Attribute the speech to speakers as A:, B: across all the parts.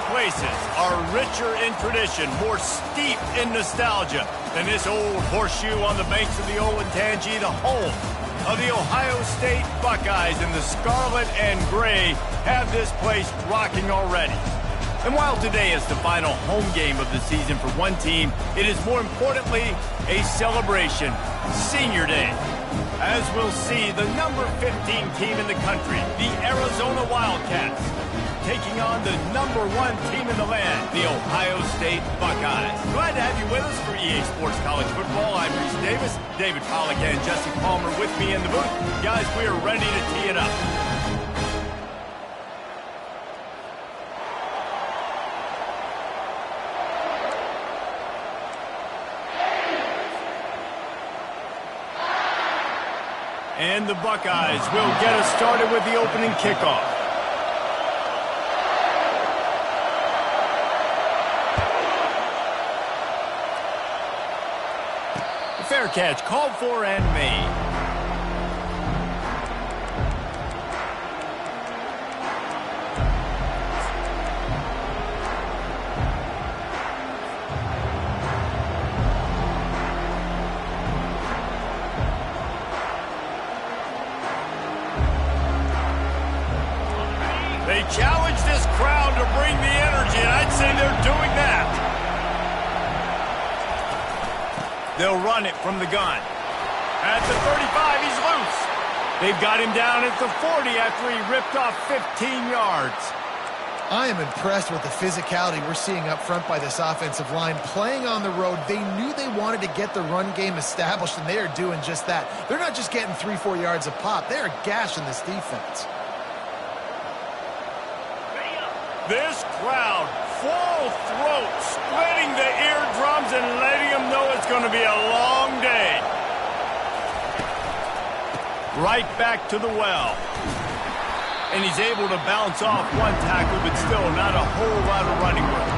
A: places are richer in tradition, more steeped in nostalgia than this old horseshoe on the banks of the Olentangy, the home of the Ohio State Buckeyes, and the scarlet and gray have this place rocking already. And while today is the final home game of the season for one team, it is more importantly a celebration, Senior Day. As we'll see, the number 15 team in the country, the Arizona Wildcats, taking on the number 1 team in the land, the Ohio State Buckeyes. Glad to have you with us for EA Sports College Football. I'm Reese Davis, David Pollack and Jesse Palmer with me in the booth. Guys, we are ready to tee it up. And the Buckeyes will get us started with the opening kickoff. The fair catch called for and made. They challenge this crowd to bring the energy, and I'd say they're doing that. They'll run it from the gun. At the 35, he's loose. They've got him down at the 40 after he ripped off 15 yards.
B: I am impressed with the physicality we're seeing up front by this offensive line. Playing on the road, they knew they wanted to get the run game established, and they are doing just that. They're not just getting 3-4 yards a pop. They are gashing this defense.
A: This crowd, full throat, splitting the eardrums and letting them know it's going to be a long day. Right back to the well. And he's able to bounce off one tackle, but still not a whole lot of running room.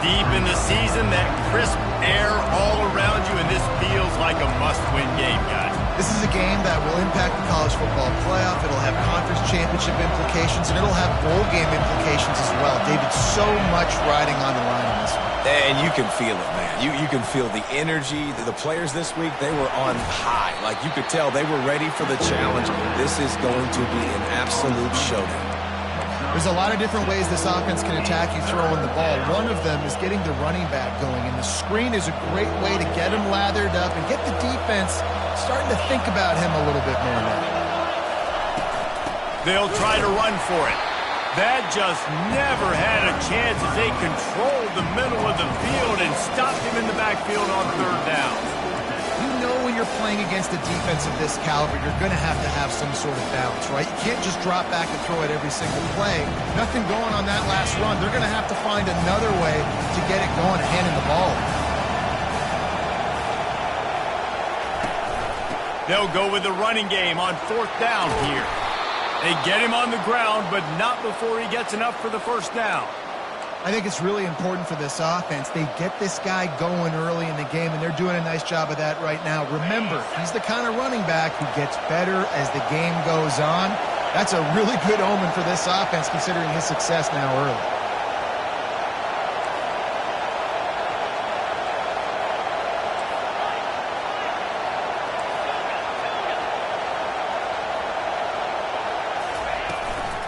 A: Deep in the season, that crisp air all around you, and this feels like a must-win game, guys.
B: This is a game that will impact the college football playoff. It'll have conference championship implications, and it'll have bowl game implications as well. David, so much riding on the line in this one.
C: And you can feel it, man. You can feel the energy. The players this week, they were on high. Like, you could tell they were ready for the challenge. This is going to be an absolute showdown.
B: There's a lot of different ways this offense can attack you throwing the ball. One of them is getting the running back going, and the screen is a great way to get him lathered up and get the defense starting to think about him a little bit more now.
A: They'll try to run for it. That just never had a chance as they controlled the middle of the field and stopped him in the backfield on 3rd down.
B: You know when you're playing against a defense of this caliber, you're going to have some sort of balance, right? You can't just drop back and throw it every single play. Nothing going on that last run. They're going to have to find another way to get it going and handing the ball.
A: They'll go with the running game on 4th down here. They get him on the ground, but not before he gets enough for the 1st down.
B: I think it's really important for this offense. They get this guy going early in the game, and they're doing a nice job of that right now. Remember, he's the kind of running back who gets better as the game goes on. That's a really good omen for this offense, considering his success now early.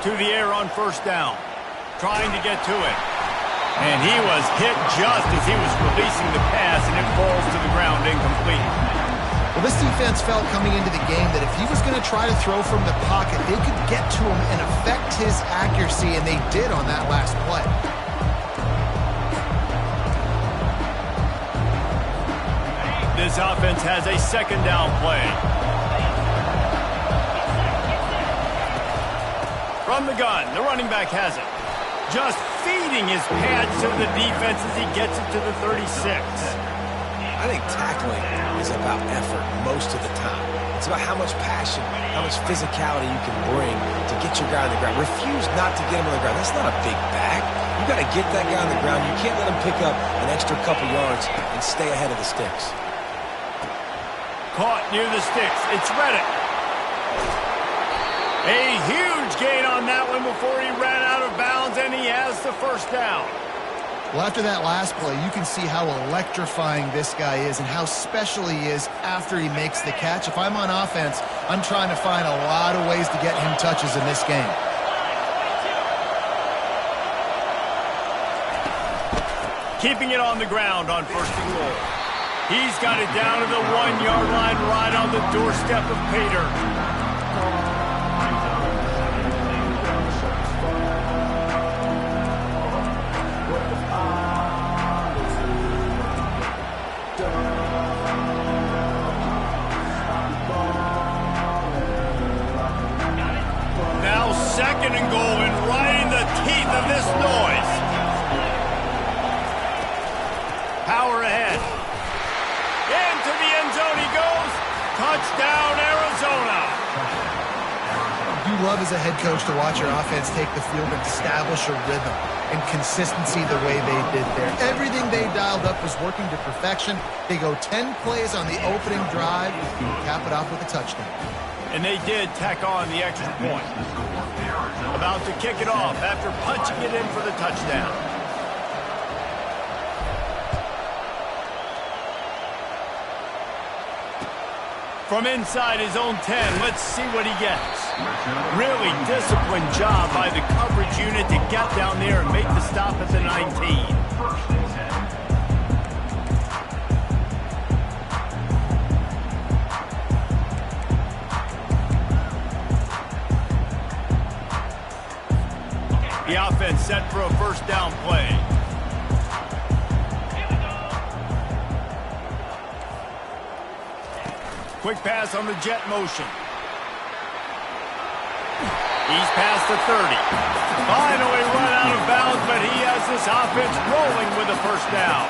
A: To the air on 1st down, trying to get to it. And he was hit just as he was releasing the pass, and it falls to the ground incomplete.
B: Well, this defense felt coming into the game that if he was going to try to throw from the pocket, they could get to him and affect his accuracy, and they did on that last play.
A: This offense has a 2nd down play. From the gun, the running back has it. Just feeding his pads to the defense as he gets it to the 36.
C: I think tackling is about effort most of the time. It's about how much passion, how much physicality you can bring to get your guy on the ground. Refuse not to get him on the ground. That's not a big back. You got to get that guy on the ground. You can't let him pick up an extra couple yards and stay ahead of the sticks.
A: Caught near the sticks. It's Reddick. A huge gain on that one before he ran out of bounds, downs, and he has the first down.
B: Well, after that last play, you can see how electrifying this guy is and how special he is after he makes the catch. If I'm on offense, I'm trying to find a lot of ways to get him touches in this game.
A: Keeping it on the ground on 1st and goal. He's got it down to the 1-yard line right on the doorstep of Pater. Now 2nd and goal, and right in the teeth of this noise. Power ahead. Into the end zone he goes. Touchdown, Arizona.
B: You love as a head coach to watch your offense take the field and establish a rhythm and consistency the way they did there. Everything they dialed up was working to perfection. They go 10 plays on the opening drive and cap it off with a touchdown.
A: And they did tack on the extra point. About to kick it off after punching it in for the touchdown. From inside his own 10, let's see what he gets. Really disciplined job by the coverage unit to get down there and make the stop at the 19. The offense set for a first down play. Quick pass on the jet motion. He's past the 30. Finally run out of bounds, but he has this offense rolling with a first down.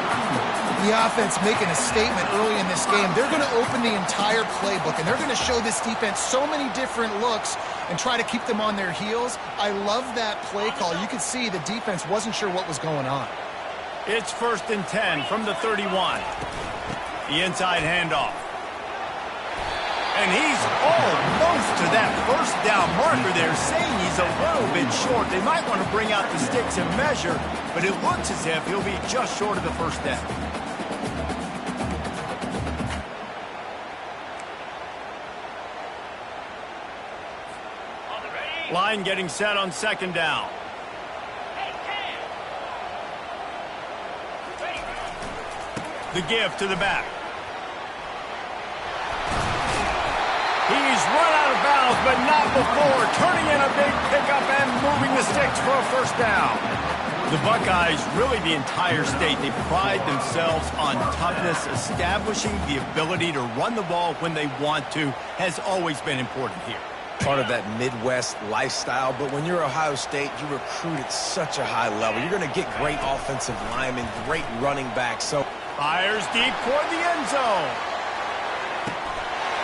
B: The offense making a statement early in this game. They're going to open the entire playbook, and they're going to show this defense so many different looks and try to keep them on their heels. I love that play call. You could see the defense wasn't sure what was going on.
A: It's 1st and 10 from the 31. The inside handoff. And he's almost to that first down marker there, saying he's a little bit short. They might want to bring out the sticks and measure, but it looks as if he'll be just short of the first down. Line getting set on 2nd down. The give to the back. He's run out of bounds, but not before turning in a big pickup and moving the sticks for a first down. The Buckeyes, really the entire state, they pride themselves on toughness. Establishing the ability to run the ball when they want to has always been important here.
C: Part of that Midwest lifestyle, but when you're Ohio State, you recruit at such a high level. You're going to get great offensive linemen, great running backs. So
A: fires deep toward the end zone.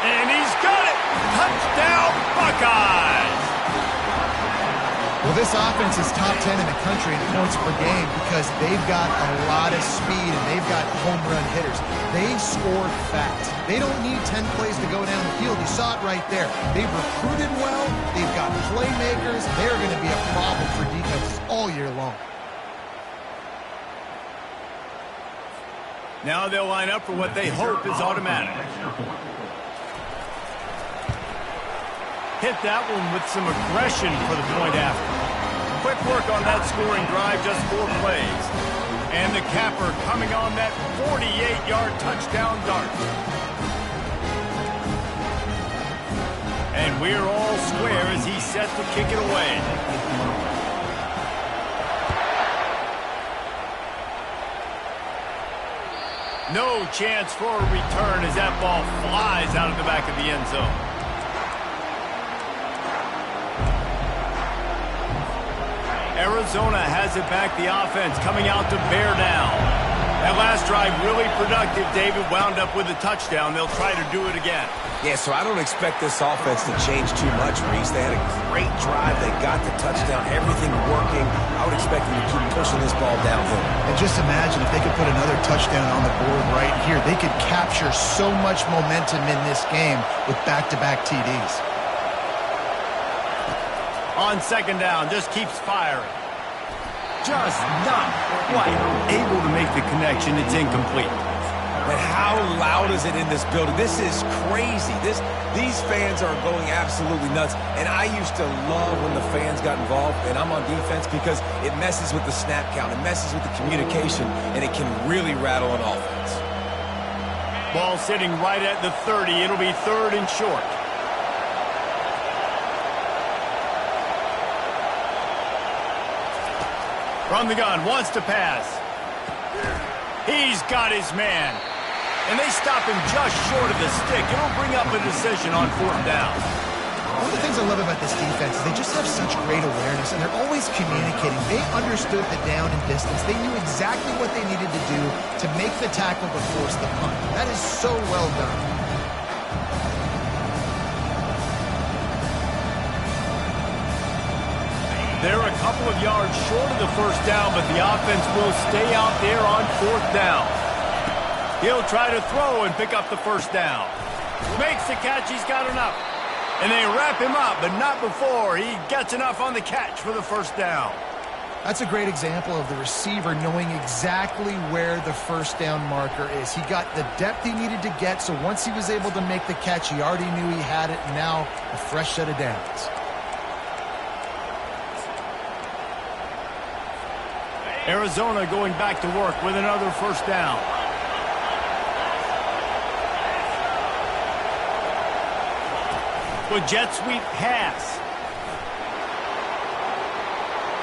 A: And he's got it! Touchdown, Buckeyes!
B: Well, this offense is top 10 in the country in points per game because they've got a lot of speed and they've got home run hitters. They score fast. They don't need 10 plays to go down the field. You saw it right there. They've recruited well. They've got playmakers. They're going to be a problem for defenses all year long.
A: Now they'll line up for what they hope is automatic. Hit that one with some aggression for the point after. Quick work on that scoring drive, just 4 plays. And the capper coming on that 48-yard touchdown dart. And we're all square as he's set to kick it away. No chance for a return as that ball flies out of the back of the end zone. Arizona has it back, the offense coming out to bear down. That last drive really productive. David wound up with a touchdown. They'll try to do it again.
C: Yeah, so I don't expect this offense to change too much, Reese. They had a great drive. They got the touchdown, everything working. I would expect them to keep pushing this ball downhill.
B: And just imagine if they could put another touchdown on the board right here. They could capture so much momentum in this game with back-to-back TDs.
A: On 2nd down, just keeps firing. just not quite able to make the connection. It's incomplete.
C: But how loud is it in this building? This is crazy. These fans are going absolutely nuts. And I used to love when the fans got involved, and I'm on defense, because it messes with the snap count. It messes with the communication, and it can really rattle an offense.
A: Ball sitting right at the 30. It'll be 3rd and short. From the gun, wants to pass. He's got his man. And they stop him just short of the stick. It'll bring up a decision on 4th down.
B: One of the things I love about this defense is they just have such great awareness, and they're always communicating. They understood the down and distance. They knew exactly what they needed to do to make the tackle to force the punt. That is so well done.
A: They're a couple of yards short of the 1st down, but the offense will stay out there on 4th down. He'll try to throw and pick up the 1st down. Makes the catch. He's got enough. And they wrap him up, but not before he gets enough on the catch for the 1st down.
B: That's a great example of the receiver knowing exactly where the 1st down marker is. He got the depth he needed to get, so once he was able to make the catch, he already knew he had it, and now a fresh set of downs.
A: Arizona going back to work with another 1st down. With jet sweep pass.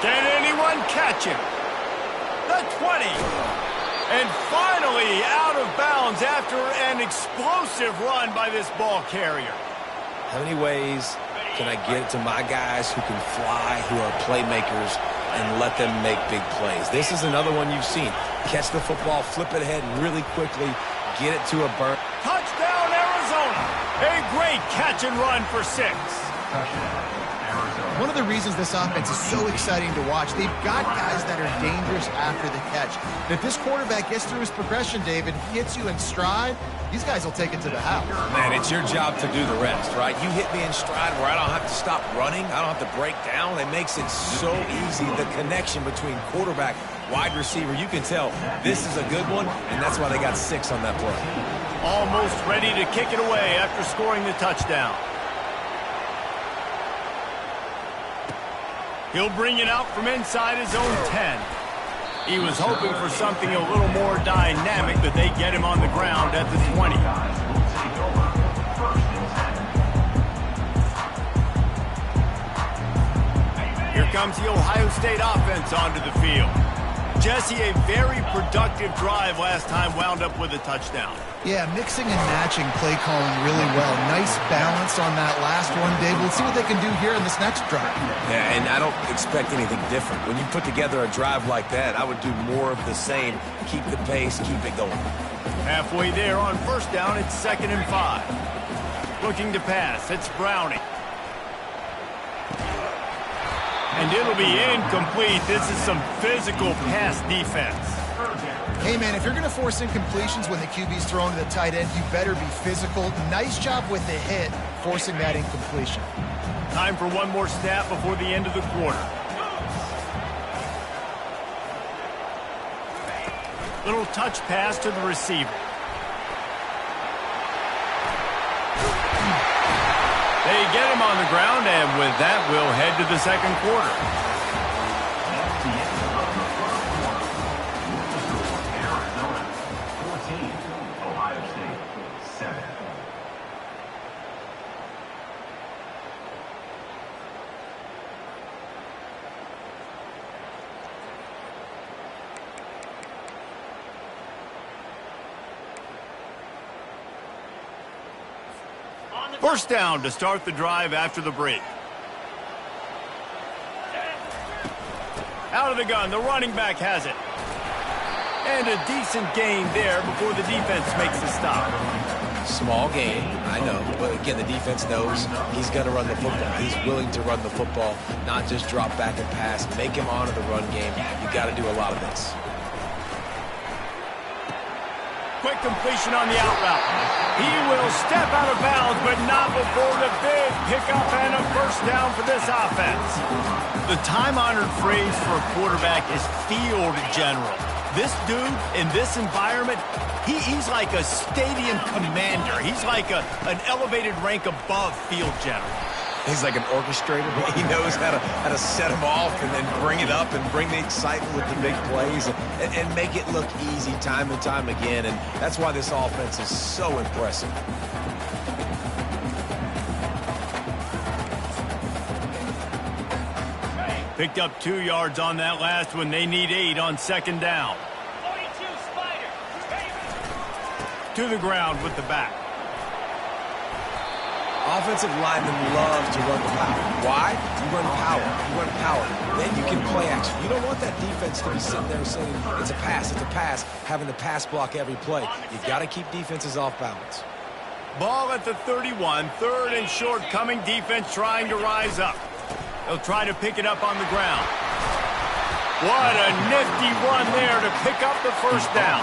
A: Can anyone catch him? The 20. And finally out of bounds after an explosive run by this ball carrier.
C: How many ways can I get it to my guys who can fly, who are playmakers, and let them make big plays? This is another one you've seen. Catch the football, flip it ahead really quickly, get it to a burn.
A: Touchdown, Arizona. A great catch and run for 6.
B: One of the reasons this offense is so exciting to watch, they've got guys that are dangerous after the catch. And if this quarterback gets through his progression, David, hits you in stride, these guys will take it to the house.
C: Man, it's your job to do the rest, right? You hit me in stride where I don't have to stop running. I don't have to break down. It makes it so easy. The connection between quarterback, wide receiver, you can tell this is a good one, and that's why they got 6 on that play.
A: Almost ready to kick it away after scoring the touchdown. He'll bring it out from inside his own 10. He was hoping for something a little more dynamic, but they get him on the ground at the 20. Here comes the Ohio State offense onto the field. Jesse, a very productive drive last time wound up with a touchdown.
B: Yeah, mixing and matching play calling really well. Nice balance on that last one, Dave. Let's see what they can do here in this next drive.
C: Yeah, and I don't expect anything different. When you put together a drive like that, I would do more of the same. Keep the pace, keep it going.
A: Halfway there on 1st down, it's 2nd and 5. Looking to pass, it's Browning. And it'll be incomplete. This is some physical pass defense.
B: Hey, man, if you're going to force incompletions when the QB's thrown to the tight end, you better be physical. Nice job with the hit, forcing that incompletion.
A: Time for one more snap before the end of the quarter. Little touch pass to the receiver. They get him on the ground, and with that, we'll head to the 2nd quarter. First down to start the drive after the break. Out of the gun, the running back has it. And a decent gain there before the defense makes the stop.
C: Small gain, I know, but again, the defense knows he's going to run the football. He's willing to run the football, not just drop back and pass. Make him honor the run game. You got to do a lot of this.
A: Quick completion on the out route. He will step out of bounds, but not before the big pickup and a first down for this offense. The time-honored phrase for a quarterback is field general. This dude, in this environment, he's like a stadium commander. He's like an elevated rank above field general.
C: He's like an orchestrator. He knows how to set them off and then bring it up and bring the excitement with the big plays and make it look easy time and time again. And that's why this offense is so impressive.
A: Picked up 2 yards on that last one. They need 8 on second down.
D: 42 Spider.
A: To the ground with the back.
C: Offensive linemen love to run the power. Why? You run power. You run power. Then you can play action. You don't want that defense to be sitting there saying, it's a pass, having to pass block every play. You got to keep defenses off balance.
A: Ball at the 31, third and short, coming defense trying to rise up. They'll try to pick it up on the ground. What a nifty run there to pick up the first down.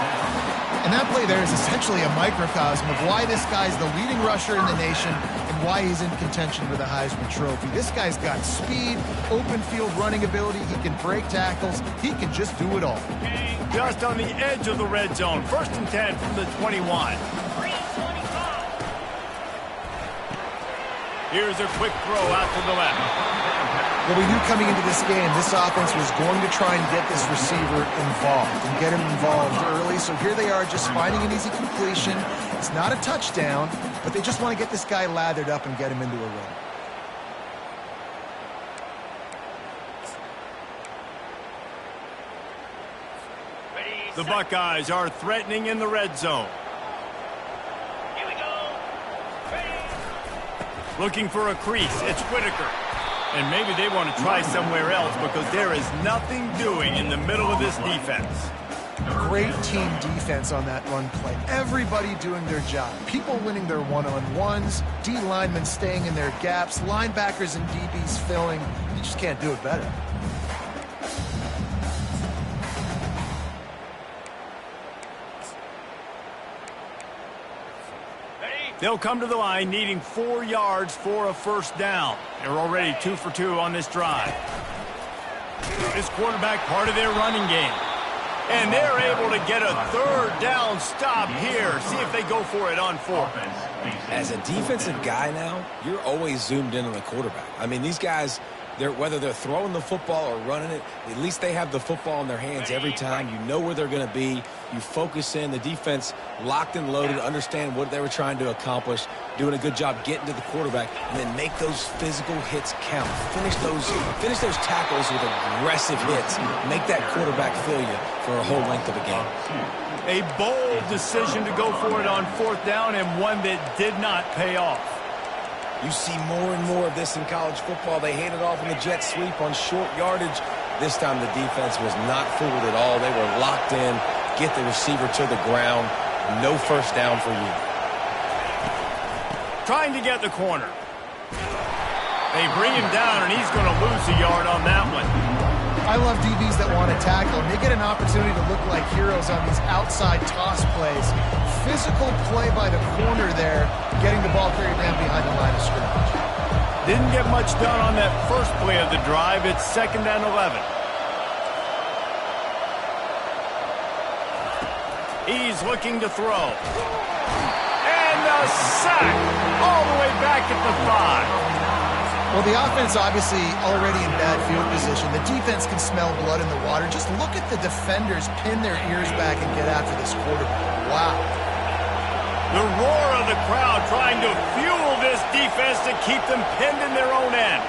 B: And that play there is essentially a microcosm of why this guy's the leading rusher in the nation and why he's in contention for the Heisman Trophy. This guy's got speed, open field running ability. He can break tackles. He can just do it all.
A: Just on the edge of the red zone. First and 10 from the 21. Here's a quick throw out to the left.
B: Well, we knew coming into this game, this offense was going to try and get this receiver involved and get him involved early. So here they are just finding an easy completion. It's not a touchdown, but they just want to get this guy lathered up and get him into a run.
A: The Buckeyes are threatening in the red zone.
D: Here we go. Ready.
A: Looking for a crease. It's Whitaker. And maybe they want to try somewhere else because there is nothing doing in the middle of this defense.
B: Great team defense on that run play. Everybody doing their job. People winning their one-on-ones, D linemen staying in their gaps, linebackers and DBs filling. You just can't do it better.
A: They'll come to the line needing 4 yards for a first down. They're already 2 for 2 on this drive. This quarterback part of their running game. And they're able to get a third down stop here. See if they go for it on 4.
C: As a defensive guy now, you're always zoomed in on the quarterback. I mean, these guys, whether they're throwing the football or running it, at least they have the football in their hands every time. You know where they're going to be. You focus in. The defense locked and loaded, understand what they were trying to accomplish, doing a good job getting to the quarterback, and then make those physical hits count. Finish those tackles with aggressive hits. Make that quarterback feel you for a whole length of a game.
A: A bold decision to go for it on 4th down and one that did not pay off.
C: You see more and more of this in college football. They handed off in the jet sweep on short yardage. This time the defense was not fooled at all. They were locked in, get the receiver to the ground. No first down for you.
A: Trying to get the corner. They bring him down, and he's going to lose a yard on that one.
B: I love DBs that want to tackle, and they get an opportunity to look like heroes on these outside toss plays. Physical play by the corner there, getting the ball carried down behind the line of scrimmage.
A: Didn't get much done on that first play of the drive. It's 2nd and 11. He's looking to throw. And the sack all the way back at the 5.
B: Well, the offense obviously already in bad field position. The defense can smell blood in the water. Just look at the defenders pin their ears back and get after this quarterback. Wow.
A: The roar of the crowd trying to fuel this defense to keep them pinned in their own end.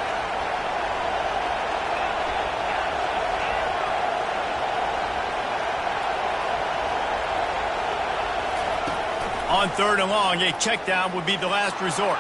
A: On 3rd and long, a check down would be the last resort.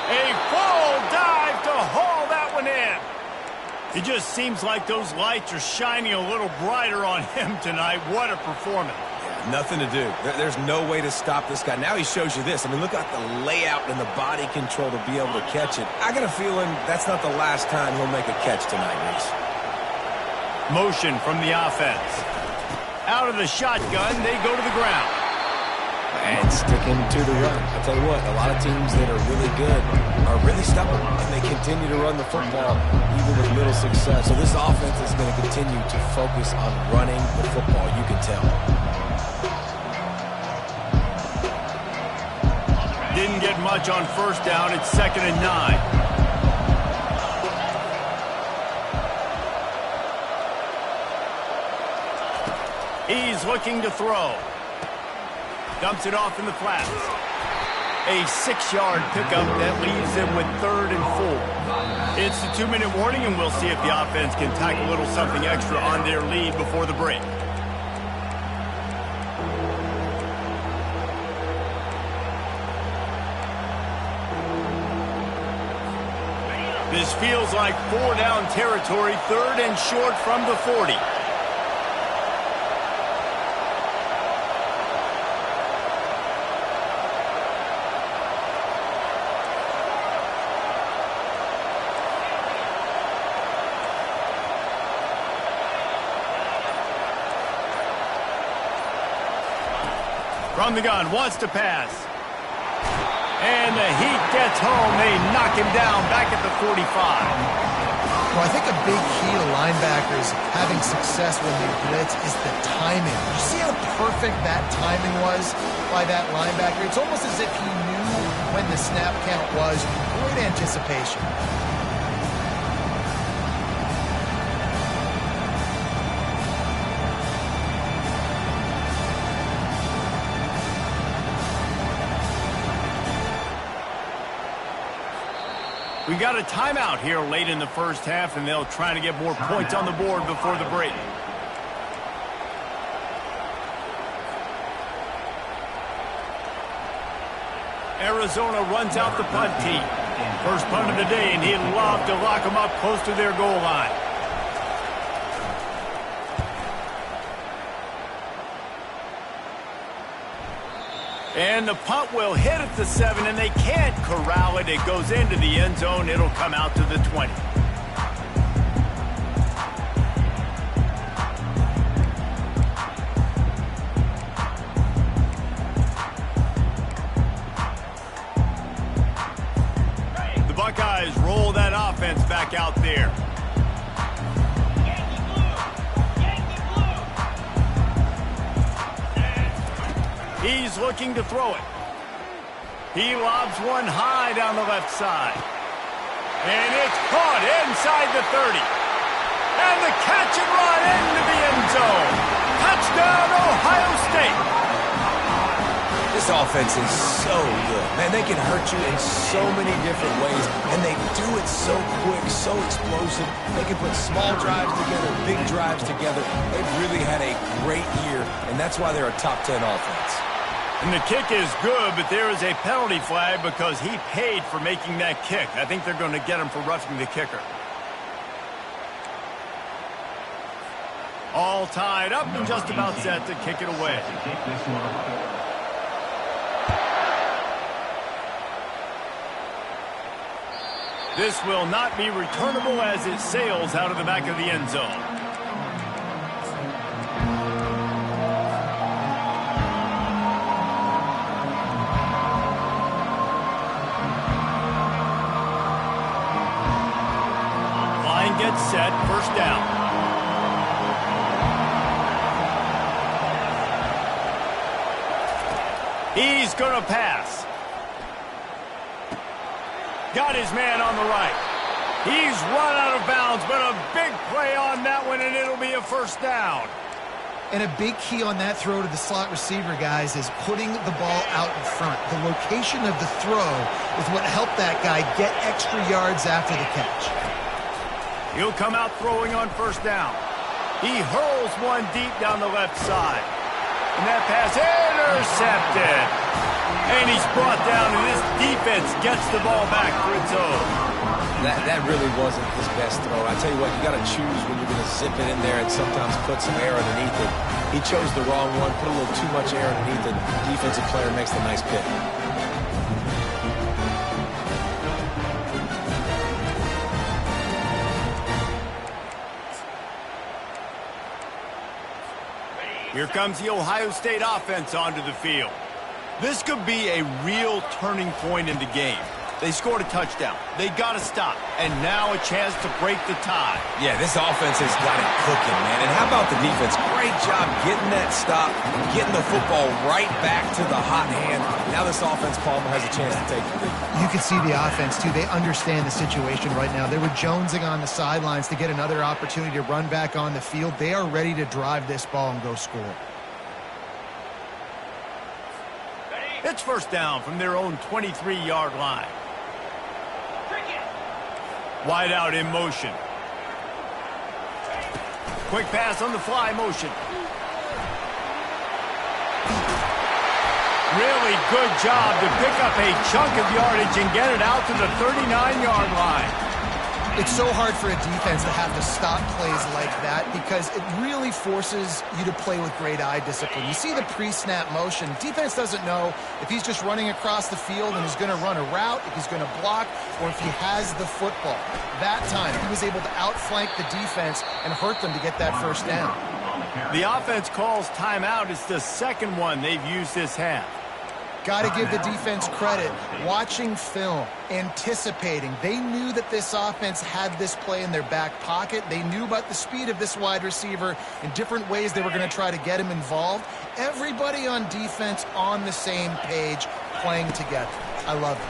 A: A full dive to haul that one in. It just seems like those lights are shining a little brighter on him tonight. What a performance.
C: Yeah, nothing to do. There's no way to stop this guy. Now he shows you this. I mean, look at the layout and the body control to be able to catch it. I got a feeling that's not the last time he'll make a catch tonight, Reese.
A: Motion from the offense. Out of the shotgun, they go to the ground.
C: And sticking to the run. I tell you what, a lot of teams that are really good are really stubborn, and they continue to run the football even with little success. So this offense is going to continue to focus on running the football, you can tell.
A: Didn't get much on first down. It's 2nd and 9. He's looking to throw. Dumps it off in the flats. A 6-yard pickup that leaves them with 3rd and 4. It's the 2-minute warning, and we'll see if the offense can tack a little something extra on their lead before the break. This feels like 4-down territory, 3rd and short from the 40. From the gun, wants to pass. And the heat gets home. They knock him down back at the 45.
B: Well, I think a big key to linebackers having success when they blitz is the timing. You see how perfect that timing was by that linebacker? It's almost as if he knew when the snap count was. Great anticipation.
A: We got a timeout here late in the first half, and they'll try to get more points on the board before the break. Arizona runs out the punt team. First punt of the day, and he'd love to lock them up close to their goal line. And the punt will hit at the 7, and they can't corral it. It goes into the end zone. It'll come out to the 20. The Buckeyes roll that offense back out there. He's looking to throw it. He lobs one high down the left side. And it's caught inside the 30. And the catch and run into the end zone. Touchdown, Ohio State.
C: This offense is so good. Man, they can hurt you in so many different ways, and they do it so quick, so explosive. They can put small drives together, big drives together. They've really had a great year, and that's why they're a top 10 offense.
A: And the kick is good, but there is a penalty flag because he paid for making that kick. I think they're going to get him for roughing the kicker. All tied up and just about set to kick it away. This will not be returnable as it sails out of the back of the end zone. Line gets set, first down. He's going to pass. Got his man on the right. He's run out of bounds, but a big play on that one, and it'll be a first down.
B: And a big key on that throw to the slot receiver, guys, is putting the ball out in front. The location of the throw is what helped that guy get extra yards after the catch.
A: He'll come out throwing on first down. He hurls one deep down the left side. And that pass intercepted. And he's brought down, and this defense gets the ball back for its own.
C: That really wasn't his best throw. I tell you what, you got to choose when you're going to zip it in there and sometimes put some air underneath it. He chose the wrong one, put a little too much air underneath it. Defensive player makes the nice pick.
A: Here comes the Ohio State offense onto the field. This could be a real turning point in the game. They scored a touchdown. They got to stop. And now a chance to break the tie.
C: Yeah, this offense has got it cooking, man. And how about the defense? Great job getting that stop, getting the football right back to the hot hand. Now this offense, Palmer, has a chance to take the lead.
B: You can see the offense, too. They understand the situation right now. They were jonesing on the sidelines to get another opportunity to run back on the field. They are ready to drive this ball and go score.
A: It's first down from their own 23-yard line. Wide out in motion. Quick pass on the fly motion. Really good job to pick up a chunk of yardage and get it out to the 39-yard line.
B: It's so hard for a defense to have to stop plays like that because it really forces you to play with great eye discipline. You see the pre-snap motion. Defense doesn't know if he's just running across the field and is going to run a route, if he's going to block, or if he has the football. That time, he was able to outflank the defense and hurt them to get that first down.
A: The offense calls timeout. It's the second one they've used this half.
B: Got to give the defense credit. Watching film, anticipating. They knew that this offense had this play in their back pocket. They knew about the speed of this wide receiver in different ways they were going to try to get him involved. Everybody on defense on the same page, playing together. I love it.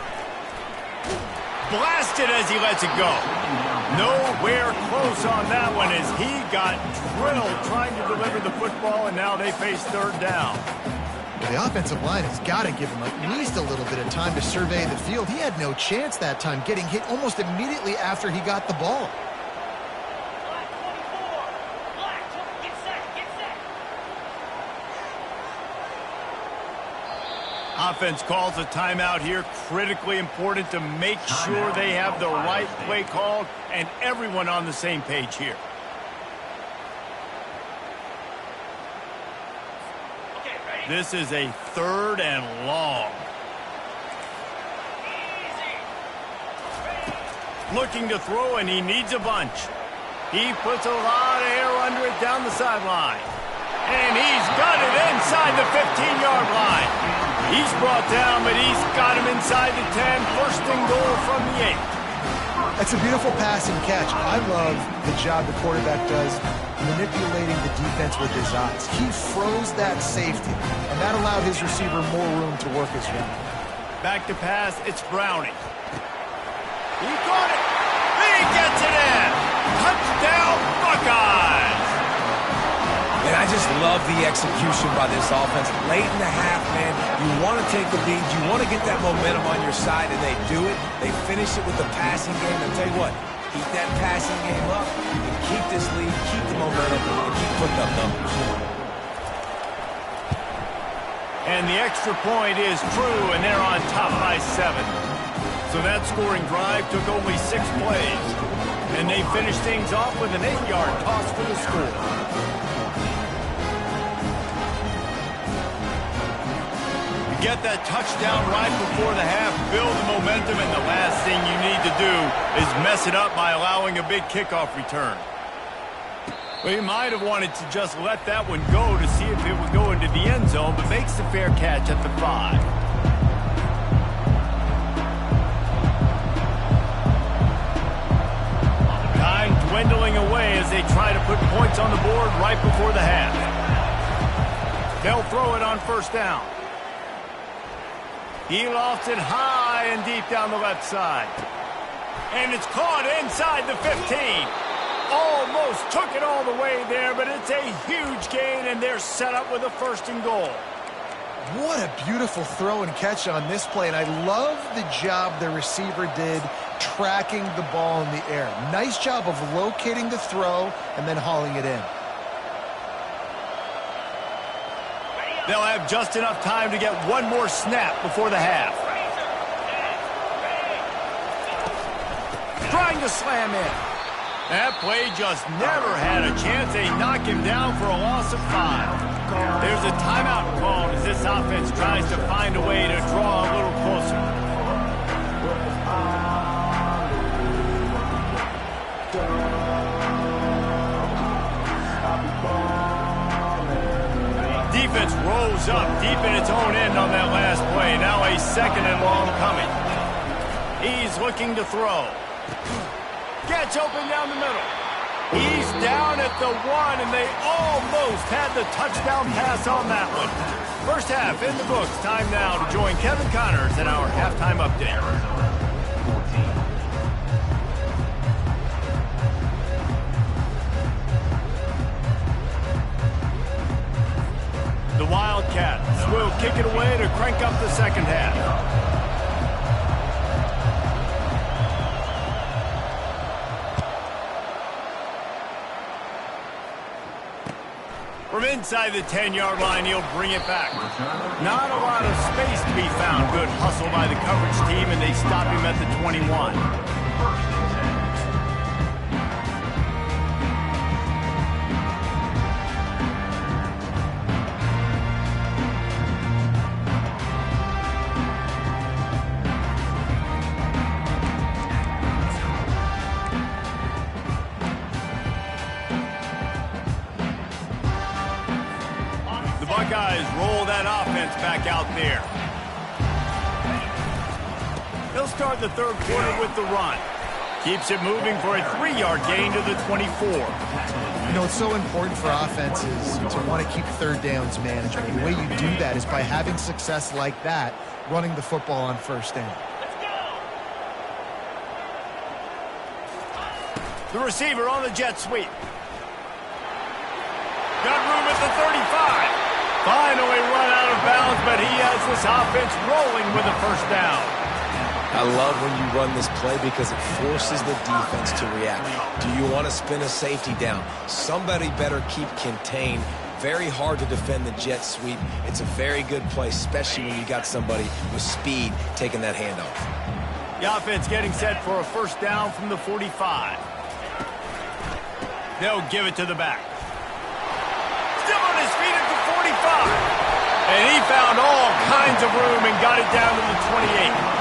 A: Blasted as he lets it go. Nowhere close on that one as he got drilled trying to deliver the football, and now they face third down.
B: The offensive line has got to give him at least a little bit of time to survey the field. He had no chance that time, getting hit almost immediately after he got the ball.
D: Black 24. Black, get set, get set.
A: Offense calls a timeout here. Critically important to make sure they have the right play called and everyone on the same page here. This is a third and long. Looking to throw, and he needs a bunch. He puts a lot of air under it down the sideline. And he's got it inside the 15-yard line. He's brought down, but he's got him inside the 10. First and goal from the 8.
B: That's a beautiful pass and catch. I love the job the quarterback does manipulating the defense with his eyes. He froze that safety, and that allowed his receiver more room to work his route.
A: Back to pass, it's Browning. He caught it. He gets it in. Touchdown, Buckeyes.
C: And I just love the execution by this offense. Late in the half, man, you want to take the lead. You want to get that momentum on your side, and they do it. They finish it with the passing game. And tell you what, keep that passing game up, and keep this lead, keep the momentum, and keep putting up numbers.
A: And the extra point is true, and they're on top by 7. So that scoring drive took only 6 plays. And they finished things off with an 8-yard toss for the score. Get that touchdown right before the half, build the momentum, and the last thing you need to do is mess it up by allowing a big kickoff return. Well, you might have wanted to just let that one go to see if it would go into the end zone, but makes the fair catch at the 5. Time dwindling away as they try to put points on the board right before the half. They'll throw it on first down. He lofts it high and deep down the left side. And it's caught inside the 15. Almost took it all the way there, but it's a huge gain, and they're set up with a first and goal.
B: What a beautiful throw and catch on this play, and I love the job the receiver did tracking the ball in the air. Nice job of locating the throw and then hauling it in.
A: They'll have just enough time to get one more snap before the half. Trying to slam in. That play just never had a chance. They knock him down for a loss of 5. There's a timeout called as this offense tries to find a way to draw a little closer. Defense rolls up deep in its own end on that last play. Now a 2nd and long coming. He's looking to throw. Gets open down the middle. He's down at the 1, and they almost had the touchdown pass on that one. First half in the books. Time now to join Kevin Connors in our halftime update. The Wildcats will kick it away to crank up the second half. From inside the 10-yard line, he'll bring it back. Not a lot of space to be found. Good hustle by the coverage team, and they stop him at the 21. Buckeyes roll that offense back out there. They'll start the third quarter with the run. Keeps it moving for a 3-yard gain to the 24.
B: You know, it's so important for offenses to want to keep third downs manageable. The way you do that is by having success like that, running the football on first down.
A: The receiver on the jet sweep. Got room at the 35. Finally run out of bounds, but he has this offense rolling with a first down.
C: I love when you run this play because it forces the defense to react. Do you want to spin a safety down? Somebody better keep contained. Very hard to defend the jet sweep. It's a very good play, especially when you got somebody with speed taking that handoff.
A: The offense getting set for a first down from the 45. They'll give it to the back. Still on his feet at the 45. And he found all kinds of room and got it down to the 28.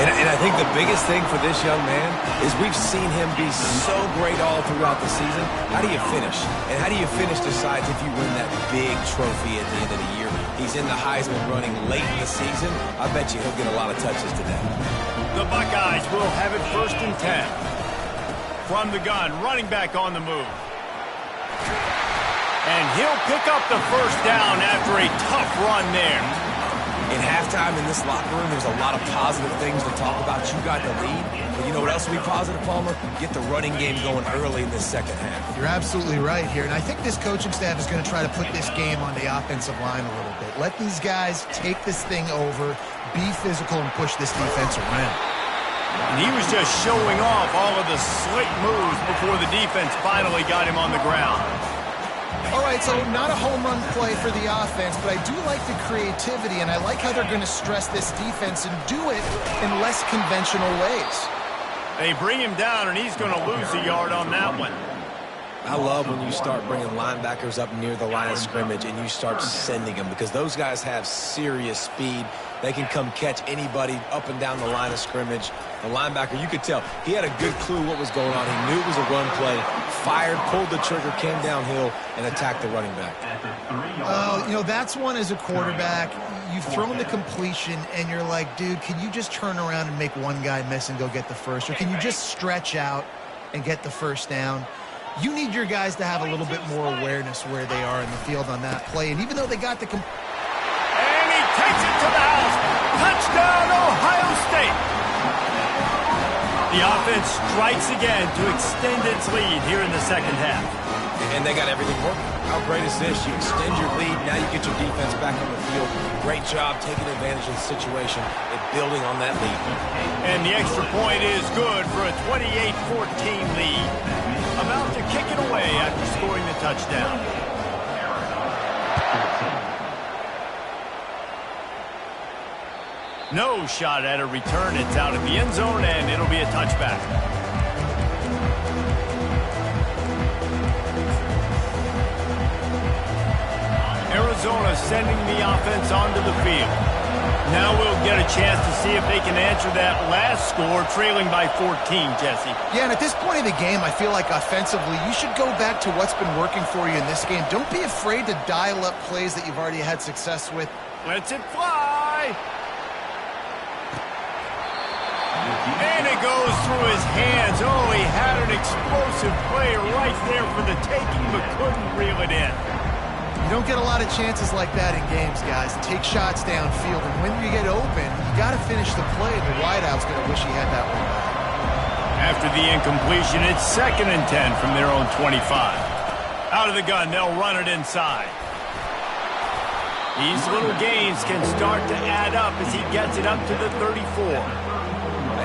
C: And I think the biggest thing for this young man is we've seen him be so great all throughout the season. How do you finish? And how do you finish decides if you win that big trophy at the end of the year. He's in the Heisman running late in the season. I bet you he'll get a lot of touches today.
A: The Buckeyes will have it 1st and 10. From the gun, running back on the move. And he'll pick up the first down after a tough run there.
C: In halftime in this locker room, there's a lot of positive things to talk about. You got the lead, but you know what else will be positive, Palmer? Get the running game going early in this second half.
B: You're absolutely right here, and I think this coaching staff is going to try to put this game on the offensive line a little bit. Let these guys take this thing over, be physical, and push this defense around.
A: And he was just showing off all of the slick moves before the defense finally got him on the ground.
B: All right, so not a home run play for the offense, but I do like the creativity, and I like how they're going to stress this defense and do it in less conventional ways.
A: They bring him down, and he's going to lose a yard on that one.
C: I love when you start bringing linebackers up near the line of scrimmage and you start sending them because those guys have serious speed. They can come catch anybody up and down the line of scrimmage. The linebacker, you could tell, he had a good clue what was going on. He knew it was a run play, fired, pulled the trigger, came downhill, and attacked the running back.
B: You know, that's one as a quarterback. You've thrown the completion, and you're like, dude, can you just turn around and make one guy miss and go get the first? Or can you just stretch out and get the first down? You need your guys to have a little bit more awareness where they are in the field on that play. And even though they got the...
A: And he takes it to the house. Touchdown, Ohio State. The offense strikes again to extend its lead here in the second half.
C: And they got everything working. How great is this? You extend your lead. Now you get your defense back on the field. Great job taking advantage of the situation and building on that lead.
A: And the extra point is good for a 28-14 lead. About to kick it away after scoring the touchdown. No shot at a return. It's out of the end zone, and it'll be a touchback. Arizona sending the offense onto the field. Now we'll get a chance to see if they can answer that last score, trailing by 14, Jesse.
B: Yeah, and at this point of the game, I feel like offensively, you should go back to what's been working for you in this game. Don't be afraid to dial up plays that you've already had success with.
A: Lets it fly. And it goes through his hands. Oh, he had an explosive play right there for the taking, but couldn't reel it in.
B: You don't get a lot of chances like that in games, guys. Take shots downfield, and when you get open, you got to finish the play. The wideout's going to wish he had that one back.
A: After the incompletion, it's 2nd and 10 from their own 25. Out of the gun, they'll run it inside. These little gains can start to add up as he gets it up to the 34.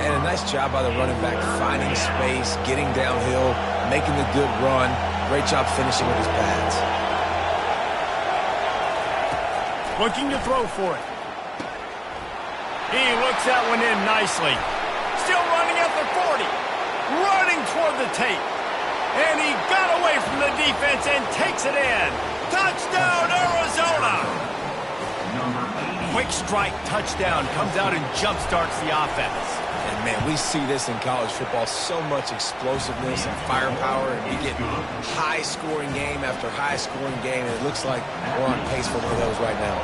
C: And a nice job by the running back, finding space, getting downhill, making the good run. Great job finishing with his pads.
A: Looking to throw for it. He looks that one in nicely. Still running at the 40. Running toward the tape. And he got away from the defense and takes it in. Touchdown, Arizona! Quick strike touchdown comes out and jumpstarts the offense.
C: And, man, we see this in college football, so much explosiveness and firepower, and we get high-scoring game after high-scoring game, and it looks like we're on pace for one of those right now.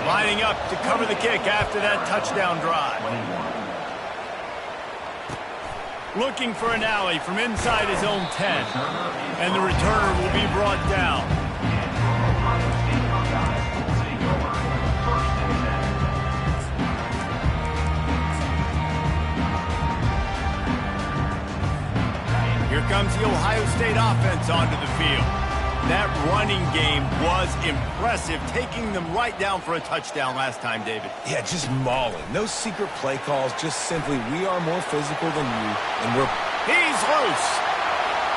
A: Lining up to cover the kick after that touchdown drive. Looking for an alley from inside his own 10, and the returner will be brought down. Here comes the Ohio State offense onto the field. That running game was impressive, taking them right down for a touchdown last time, David.
C: Yeah, just mauling. No secret play calls, just simply we are more physical than you, and we're...
A: He's loose.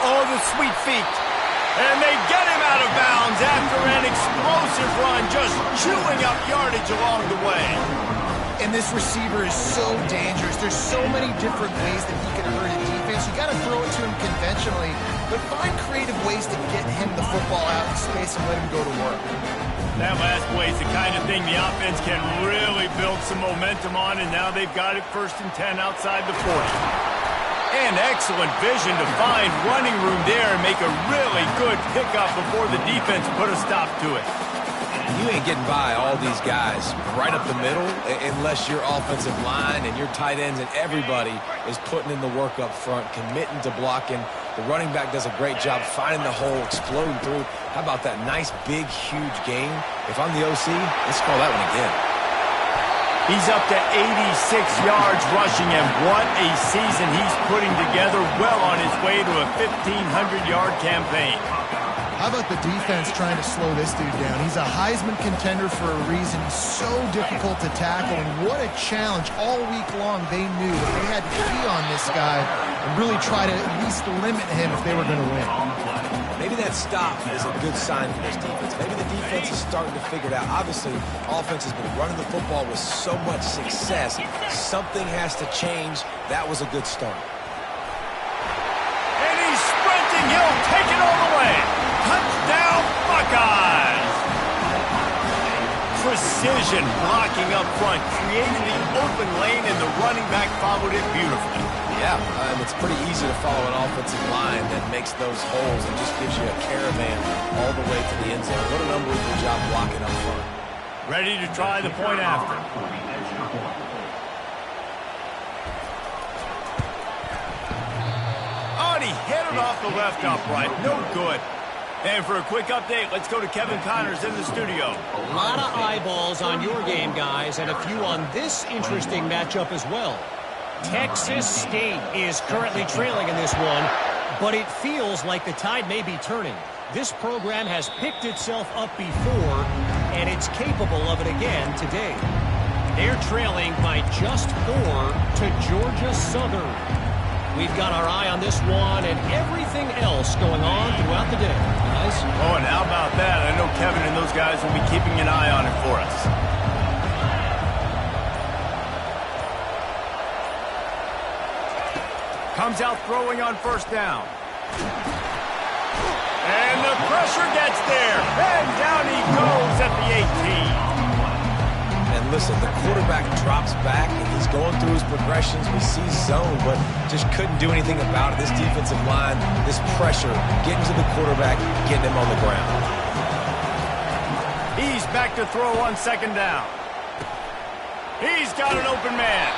A: Oh, the sweet feet. And they get him out of bounds after an explosive run, just chewing up yardage along the way.
B: And this receiver is so dangerous. There's so many different ways that he can hurt a defense. You got to throw it to him conventionally, but find creative ways to get him the football out in space and let him go to work.
A: That last play is the kind of thing the offense can really build some momentum on, and now they've got it 1st and 10 outside the 40. And excellent vision to find running room there and make a really good pickup before the defense put a stop to it.
C: You ain't getting by all these guys right up the middle unless your offensive line and your tight ends and everybody is putting in the work up front, committing to blocking. The running back does a great job finding the hole, exploding through. How about that nice, big, huge game? If I'm the OC, let's call that one again.
A: He's up to 86 yards rushing, and what a season he's putting together, well on his way to a 1,500-yard campaign.
B: How about the defense trying to slow this dude down? He's a Heisman contender for a reason. He's so difficult to tackle, and what a challenge. All week long they knew that they had to key on this guy and really try to at least limit him if they were going to win.
C: Maybe that stop is a good sign for this defense. Maybe the defense is starting to figure it out. Obviously, offense has been running the football with so much success. Something has to change. That was a good start.
A: And he's sprinting. He'll take it all the way. Touchdown, Buckeyes! Precision blocking up front, creating the open lane, and the running back followed it beautifully.
C: Yeah, it's pretty easy to follow an offensive line that makes those holes and just gives you a caravan all the way to the end zone. What an unbelievable job blocking up front.
A: Ready to try the point after. Oh, and he hit it off the left upright. No good. And for a quick update, let's go to Kevin Connors in the studio.
E: A lot of eyeballs on your game, guys, and a few on this interesting matchup as well. Texas State is currently trailing in this one, but it feels like the tide may be turning. This program has picked itself up before, and it's capable of it again today. They're trailing by just 4 to Georgia Southern. We've got our eye on this one and everything else going on throughout the day. Guys?
A: Oh, and how about that? I know Kevin and those guys will be keeping an eye on it for us. Comes out throwing on 1st down. And the pressure gets there. And down he goes at the 18.
C: And listen, the quarterback drops back, and he's going through his progressions. We see zone, but just couldn't do anything about it. This defensive line, this pressure, getting to the quarterback, getting him on the ground.
A: He's back to throw on second down. He's got an open man.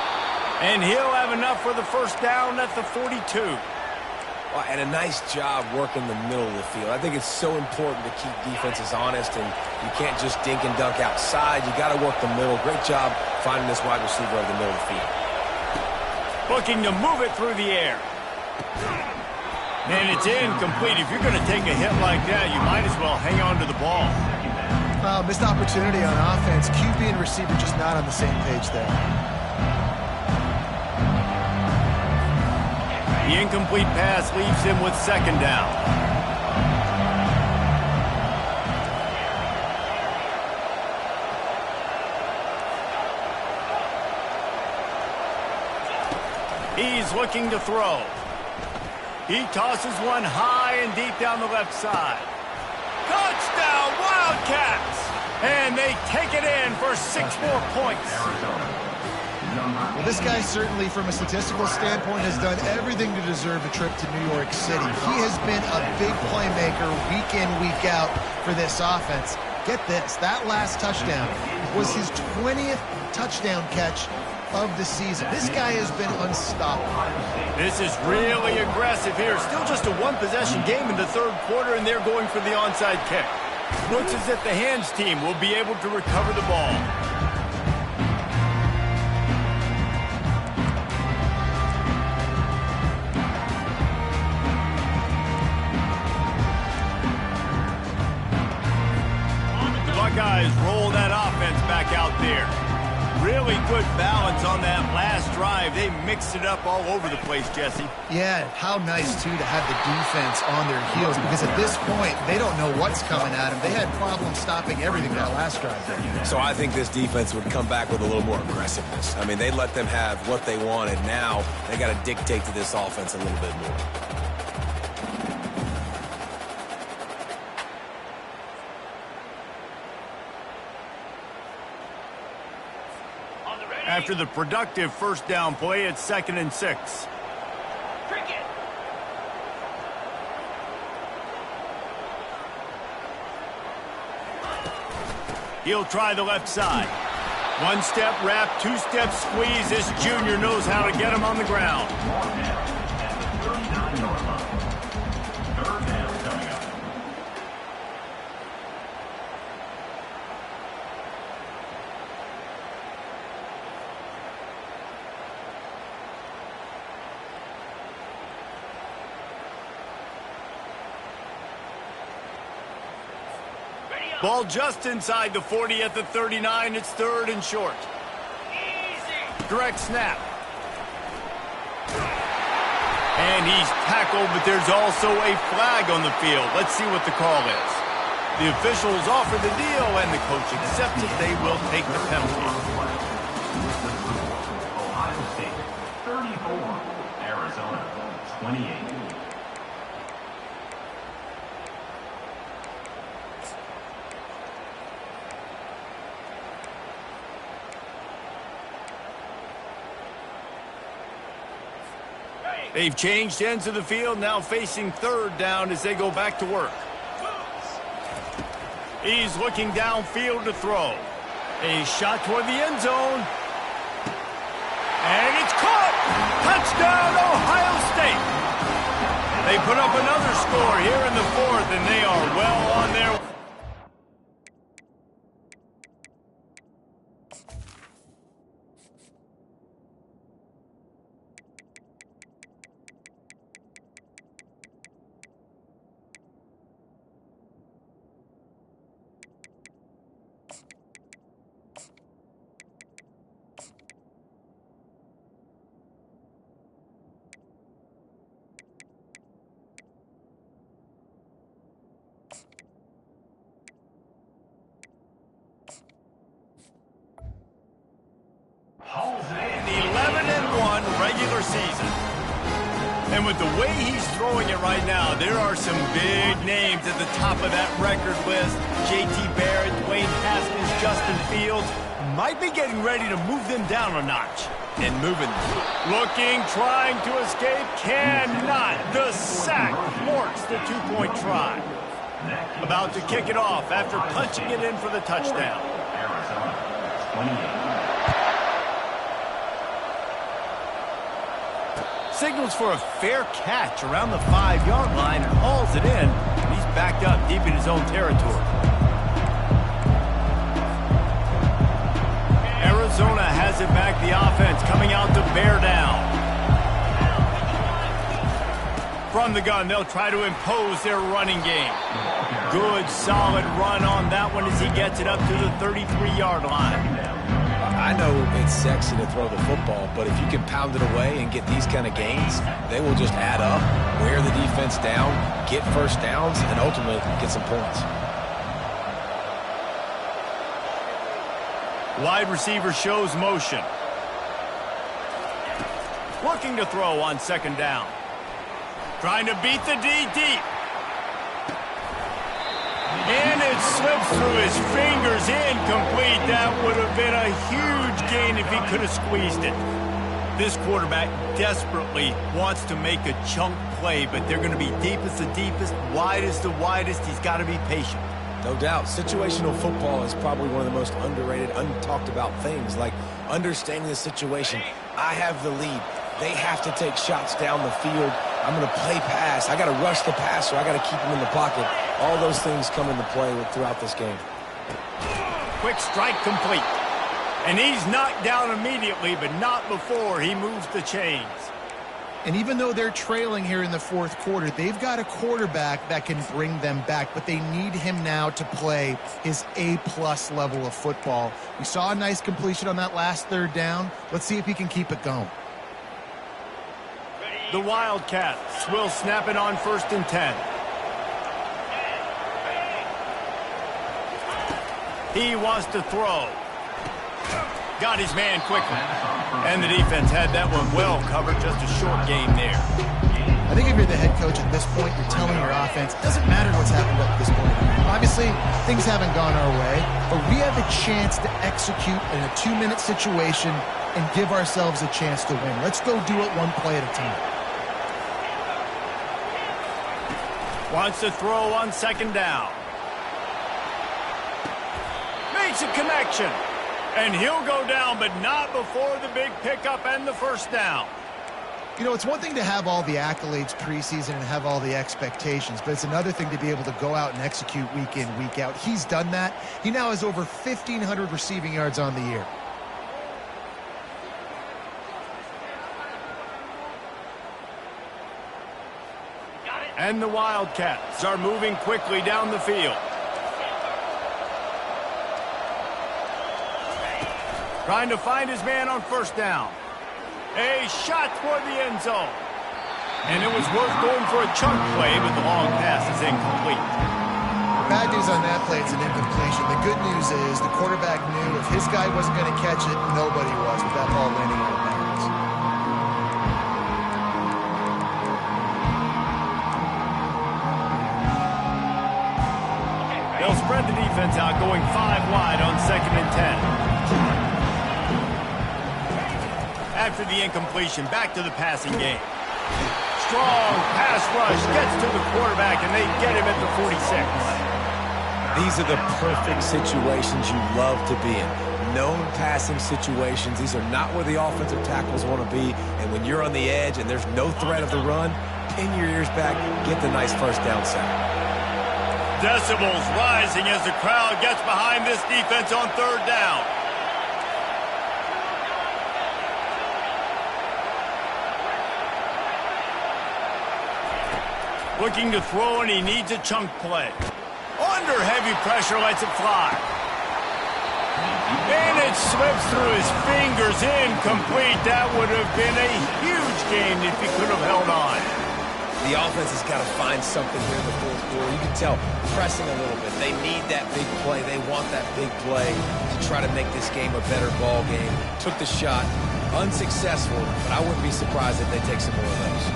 A: And he'll have enough for the first down at the 42.
C: Well, and a nice job working the middle of the field. I think it's so important to keep defenses honest, and you can't just dink and dunk outside. You got to work the middle. Great job finding this wide receiver over the middle of the field.
A: Looking to move it through the air. And it's incomplete. If you're going to take a hit like that, you might as well hang on to the ball.
B: Missed opportunity on offense. QB and receiver just not on the same page there.
A: The incomplete pass leaves him with second down. He's looking to throw. He tosses one high and deep down the left side. Touchdown, Wildcats! And they take it in for 6 more points.
B: Well, this guy certainly, from a statistical standpoint, has done everything to deserve a trip to New York City. He has been a big playmaker week in, week out for this offense. Get this, that last touchdown was his 20th touchdown catch of the season. This guy has been unstoppable.
A: This is really aggressive here. Still just a one-possession game in the third quarter, and they're going for the onside kick. Looks as if the hands team will be able to recover the ball. Buckeyes roll that offense back out there. Really good balance on that last drive. They mixed it up all over the place, Jesse.
B: Yeah, how nice, too, to have the defense on their heels, because at this point, they don't know what's coming at them. They had problems stopping everything that last drive.
C: So I think this defense would come back with a little more aggressiveness. I mean, they let them have what they wanted. Now they got to dictate to this offense a little bit more.
A: After the productive first down play, it's 2nd and 6.
D: Cricket.
A: He'll try the left side. One step wrap, 2 step squeeze. This junior knows how to get him on the ground. Ball just inside the 40 at the 39. It's 3rd and short.
D: Easy.
A: Direct snap. And he's tackled, but there's also a flag on the field. Let's see what the call is. The officials offer the deal, and the coach accepts it. They will take the penalty.
F: Ohio State, 34. Arizona, 28.
A: They've changed ends of the field, now facing 3rd down as they go back to work. He's looking downfield to throw. A shot toward the end zone. And it's caught! Touchdown, Ohio State! They put up another score here in the 4th, and they are well on their way. The 11-1 regular season. And with the way he's throwing it right now, there are some big names at the top of that record list. J.T. Barrett, Dwayne Haskins, Justin Fields might be getting ready to move them down a notch. And moving. Looking, trying to escape, cannot. The sack thwarts the two-point try. About to kick it off after punching it in for the touchdown.
F: Arizona, 28.
A: Signals for a fair catch around the 5-yard line and hauls it in. He's backed up deep in his own territory. Arizona has it back, the offense coming out to bear down. From the gun, they'll try to impose their running game. Good, solid run on that one as he gets it up to the 33-yard line.
C: I know it's sexy to throw the football, but if you can pound it away and get these kind of gains, they will just add up, wear the defense down, get first downs, and ultimately get some points.
A: Wide receiver shows motion. Looking to throw on second down. Trying to beat the D deep. And it slips through his fingers, incomplete. That would have been a huge gain if he could have squeezed it. This quarterback desperately wants to make a chunk play, but they're going to be deepest the deepest, widest the widest. He's got to be patient.
C: No doubt, situational football is probably one of the most underrated, untalked about things, like understanding the situation. I have the lead. They have to take shots down the field. I'm going to play pass. I got to rush the passer. I got to keep him in the pocket. All those things come into play throughout this game.
A: Quick strike complete. And he's knocked down immediately, but not before he moves the chains.
B: And even though they're trailing here in the fourth quarter, they've got a quarterback that can bring them back, but they need him now to play his A-plus level of football. We saw a nice completion on that last third down. Let's see if he can keep it going.
A: The Wildcats will snap it on 1st and 10. He wants to throw. Got his man quickly. And the defense had that one well covered. Just a short game there.
B: I think if you're the head coach at this point, you're telling your offense, it doesn't matter what's happened up to this point. Obviously, things haven't gone our way, but we have a chance to execute in a 2-minute situation and give ourselves a chance to win. Let's go do it one play at a time.
A: Wants to throw on second down. Makes a connection. And he'll go down, but not before the big pickup and the first down.
B: You know, it's one thing to have all the accolades preseason and have all the expectations, but it's another thing to be able to go out and execute week in, week out. He's done that. He now has over 1,500 receiving yards on the year.
A: And the Wildcats are moving quickly down the field. Trying to find his man on first down. A shot toward the end zone. And it was worth going for a chunk play, but the long pass is incomplete.
B: Bad news on that play, it's an incompletion. The good news is the quarterback knew if his guy wasn't going to catch it, nobody was with that ball landing out of bounds.
A: They'll spread the defense out, going 5 wide on 2nd and 10. After the incompletion, back to the passing game. Strong pass rush gets to the quarterback, and they get him at the 46.
C: These are the perfect situations you love to be in. Known passing situations. These are not where the offensive tackles want to be. And when you're on the edge and there's no threat of the run, pin your ears back, get the nice first down sack.
A: Decibels rising as the crowd gets behind this defense on 3rd down. Looking to throw, and he needs a chunk play. Under heavy pressure, lets it fly. And it slips through his fingers, incomplete. That would have been a huge game if he could have held on.
C: The offense has got to find something here in the fourth quarter. You can tell, pressing a little bit. They need that big play. They want that big play to try to make this game a better ball game. Took the shot, unsuccessful, but I wouldn't be surprised if they take some more of those.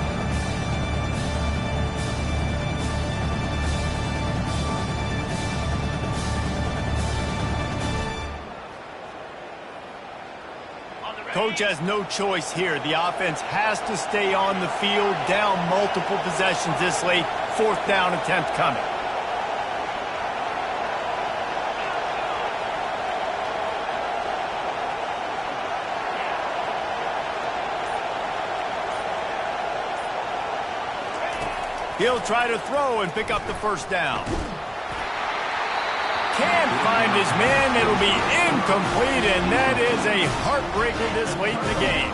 A: Coach has no choice here. The offense has to stay on the field, down multiple possessions this late. 4th down attempt coming. He'll try to throw and pick up the 1st down. Can't find his man. It'll be incomplete, and that is a heartbreaker this late in the game.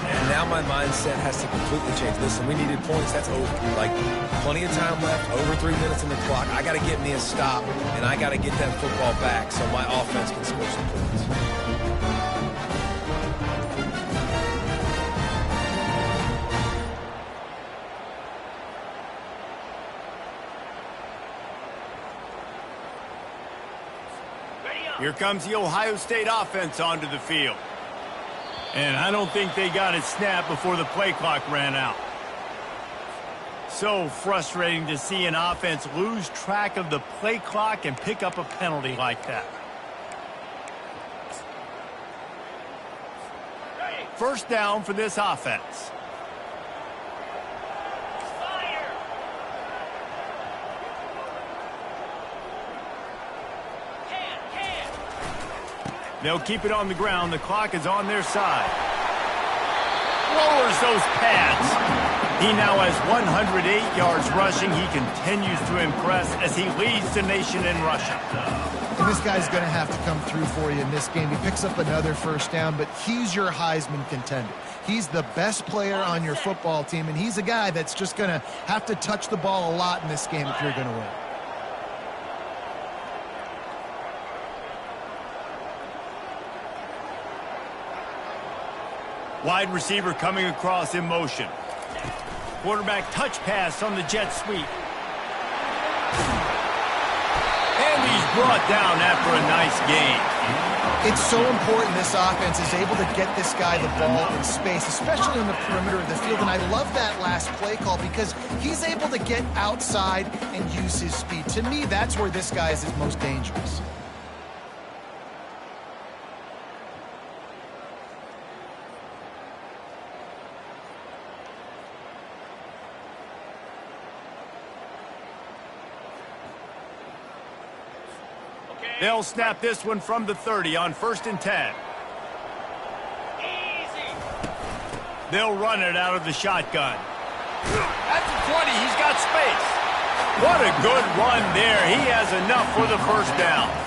C: And now my mindset has to completely change. Listen, we needed points. That's over. Like, plenty of time left, over 3 minutes on the clock. I got to get me a stop, and I got to get that football back so my offense can score some points.
A: Here comes the Ohio State offense onto the field. And I don't think they got it snapped before the play clock ran out. So frustrating to see an offense lose track of the play clock and pick up a penalty like that. 1st down for this offense. They'll keep it on the ground. The clock is on their side. Lowers those pads. He now has 108 yards rushing. He continues to impress as he leads the nation in rushing.
B: And this guy's going to have to come through for you in this game. He picks up another 1st down, but he's your Heisman contender. He's the best player on your football team, and he's a guy that's just going to have to touch the ball a lot in this game if you're going to win.
A: Wide receiver coming across in motion. Quarterback touch pass on the jet sweep. And he's brought down after a nice gain.
B: It's so important this offense is able to get this guy the ball in space, especially in the perimeter of the field. And I love that last play call because he's able to get outside and use his speed. To me, that's where this guy is his most dangerous.
A: They'll snap this one from the 30 on 1st and 10.
D: Easy.
A: They'll run it out of the shotgun. At the 20, he's got space. What a good run there. He has enough for the 1st down.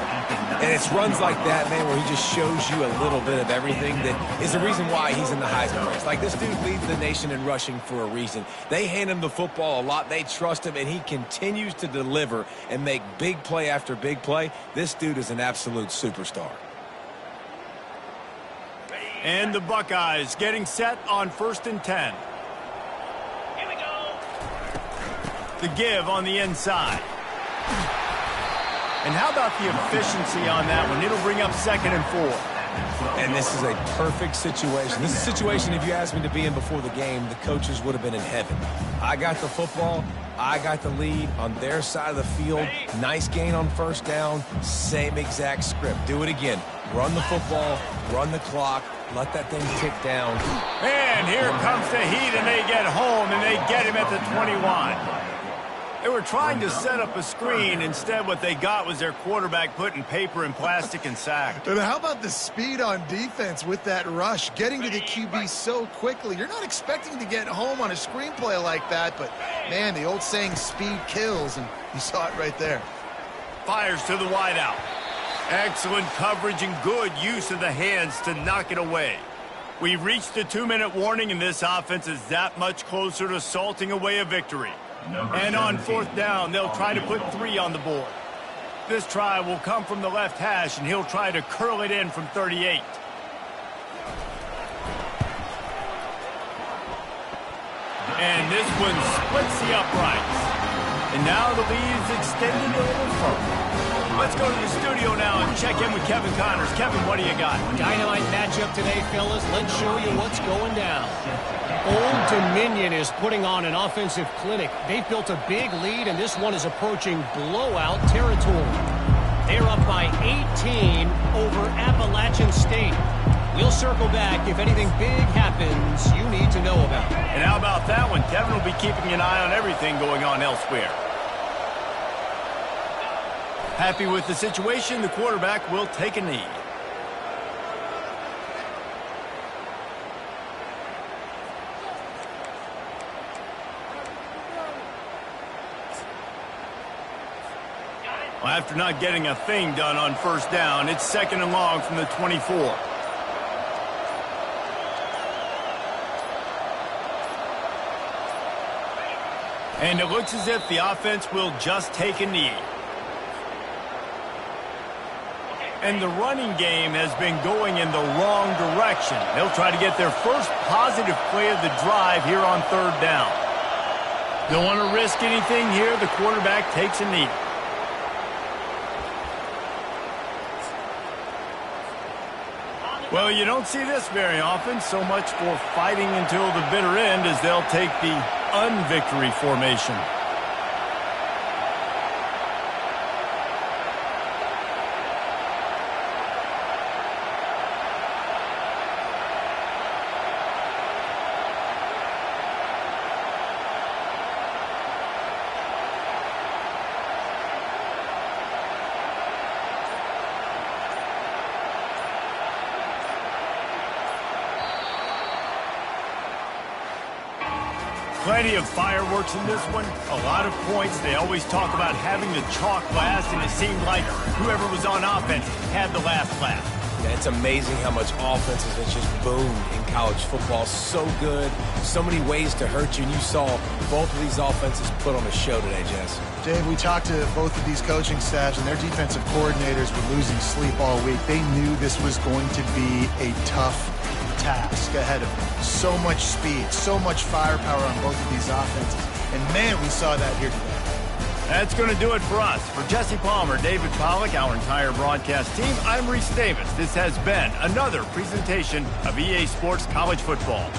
C: And it's runs like that, man, where he just shows you a little bit of everything that is the reason why he's in the Heisman race. Like, this dude leads the nation in rushing for a reason. They hand him the football a lot. They trust him, and he continues to deliver and make big play after big play. This dude is an absolute superstar.
A: And the Buckeyes getting set on 1st and 10.
D: Here we go.
A: The give on the inside. And how about the efficiency on that one? It'll bring up 2nd and 4.
C: And this is a perfect situation. This is a situation, if you asked me to be in before the game, the coaches would have been in heaven. I got the football. I got the lead on their side of the field. Nice gain on 1st down. Same exact script. Do it again. Run the football. Run the clock. Let that thing tick down.
A: And here comes the heat, and they get home, and they get him at the 21. They were trying to set up a screen. Instead, what they got was their quarterback putting paper in plastic and sacked.
B: And how about the speed on defense with that rush, getting to the QB so quickly? You're not expecting to get home on a screenplay like that, but, man, the old saying, speed kills, and you saw it right there.
A: Fires to the wideout. Excellent coverage and good use of the hands to knock it away. We've reached the 2-minute warning, and this offense is that much closer to salting away a victory. And on 4th down, they'll try to put 3 on the board. This try will come from the left hash, and he'll try to curl it in from 38. And this one splits the uprights. And now the lead is extended a little further. Let's go to the studio now and check in with Kevin Connors. Kevin, what do you got?
E: Dynamite matchup today, fellas. Let's show you what's going down. Old Dominion is putting on an offensive clinic. They've built a big lead, and this one is approaching blowout territory. They're up by 18 over Appalachian State. We'll circle back if anything big happens you need to know about.
A: And how about that one? Kevin will be keeping an eye on everything going on elsewhere. Happy with the situation, the quarterback will take a knee. Well, after not getting a thing done on first down, it's 2nd and long from the 24. And it looks as if the offense will just take a knee. And the running game has been going in the wrong direction. They'll try to get their first positive play of the drive here on 3rd down. Don't want to risk anything here. The quarterback takes a knee. Well, you don't see this very often. So much for fighting until the bitter end as they'll take the unvictory formation. Plenty of fireworks in this one. A lot of points. They always talk about having the chalk last, and it seemed like whoever was on offense had the last laugh.
C: Yeah, it's amazing how much offense has just boomed in college football. So good. So many ways to hurt you. And you saw both of these offenses put on a show today, Jess.
B: Dave, we talked to both of these coaching staffs, and their defensive coordinators were losing sleep all week. They knew this was going to be a tough task ahead of them. So much speed, so much firepower on both of these offenses. And, man, we saw that here today.
A: That's going to do it for us. For Jesse Palmer, David Pollack, our entire broadcast team, I'm Reese Davis. This has been another presentation of EA Sports College Football.